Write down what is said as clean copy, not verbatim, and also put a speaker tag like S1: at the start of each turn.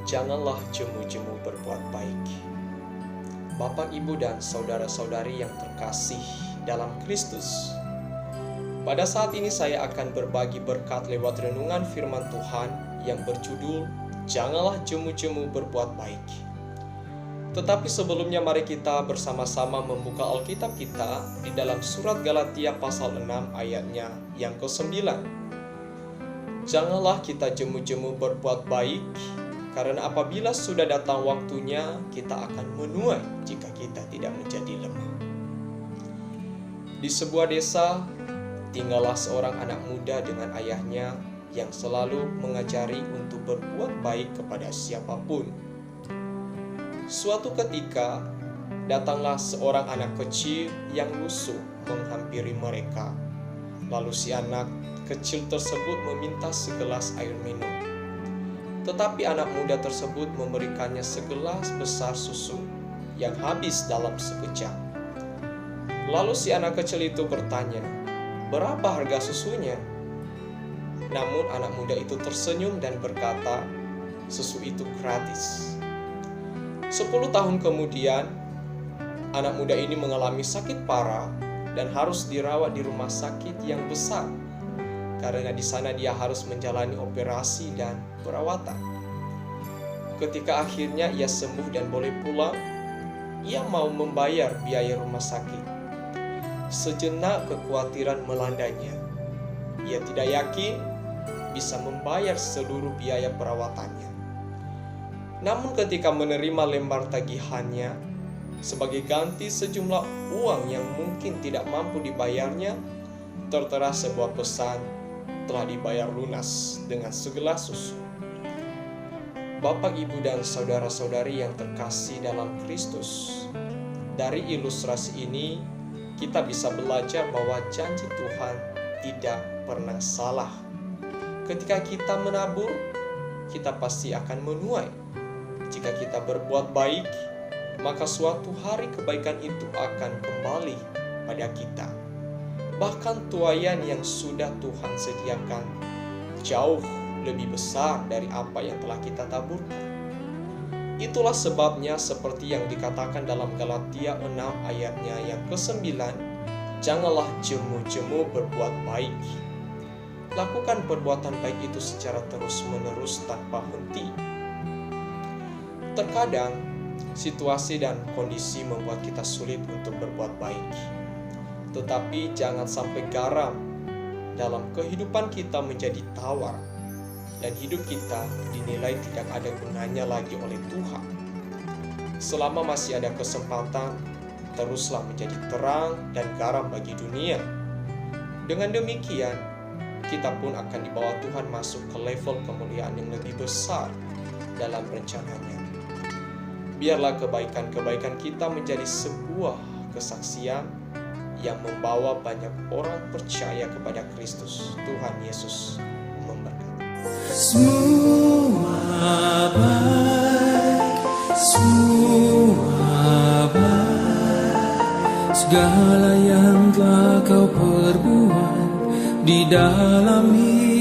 S1: Janganlah jemu-jemu berbuat baik. Bapak, Ibu, dan saudara-saudari yang terkasih dalam Kristus, pada saat ini saya akan berbagi berkat lewat renungan firman Tuhan yang berjudul Janganlah jemu-jemu berbuat baik. Tetapi sebelumnya mari kita bersama-sama membuka Alkitab kita di dalam surat Galatia pasal 6 ayatnya yang ke-9. Janganlah kita jemu-jemu berbuat baik, karena apabila sudah datang waktunya, kita akan menuai jika kita tidak menjadi lemah. Di sebuah desa, tinggallah seorang anak muda dengan ayahnya yang selalu mengajari untuk berbuat baik kepada siapapun. Suatu ketika, datanglah seorang anak kecil yang lusuh menghampiri mereka. Lalu si anak kecil tersebut meminta segelas air minum. Tetapi anak muda tersebut memberikannya segelas besar susu yang habis dalam sekejap. Lalu si anak kecil itu bertanya, "Berapa harga susunya?" Namun anak muda itu tersenyum dan berkata, "Susu itu gratis." 10 tahun kemudian, anak muda ini mengalami sakit parah dan harus dirawat di rumah sakit yang besar, karena di sana dia harus menjalani operasi dan perawatan. Ketika akhirnya ia sembuh dan boleh pulang, ia mau membayar biaya rumah sakit. Sejenak kekhawatiran melandanya. Ia tidak yakin bisa membayar seluruh biaya perawatannya. Namun ketika menerima lembar tagihannya, sebagai ganti sejumlah uang yang mungkin tidak mampu dibayarnya, tertera sebuah pesan, telah dibayar lunas dengan segelas susu. Bapak, Ibu, dan saudara-saudari yang terkasih dalam Kristus, dari ilustrasi ini kita bisa belajar bahwa janji Tuhan tidak pernah salah. Ketika kita menabur, kita pasti akan menuai. Jika kita berbuat baik, maka suatu hari kebaikan itu akan kembali pada kita. Bahkan tuaian yang sudah Tuhan sediakan jauh lebih besar dari apa yang telah kita taburkan. Itulah sebabnya seperti yang dikatakan dalam Galatia 6 ayatnya yang ke-9, janganlah jemu-jemu berbuat baik. Lakukan perbuatan baik itu secara terus-menerus tanpa henti. Terkadang, situasi dan kondisi membuat kita sulit untuk berbuat baik. Tetapi jangan sampai garam dalam kehidupan kita menjadi tawar, dan hidup kita dinilai tidak ada gunanya lagi oleh Tuhan. Selama masih ada kesempatan, teruslah menjadi terang dan garam bagi dunia. Dengan demikian, kita pun akan dibawa Tuhan masuk ke level kemuliaan yang lebih besar dalam rencananya. Biarlah kebaikan-kebaikan kita menjadi sebuah kesaksian yang membawa banyak orang percaya kepada Kristus. Tuhan Yesus memberkati.
S2: Semua baik, segala yang telah kau perbuat di dalam hidup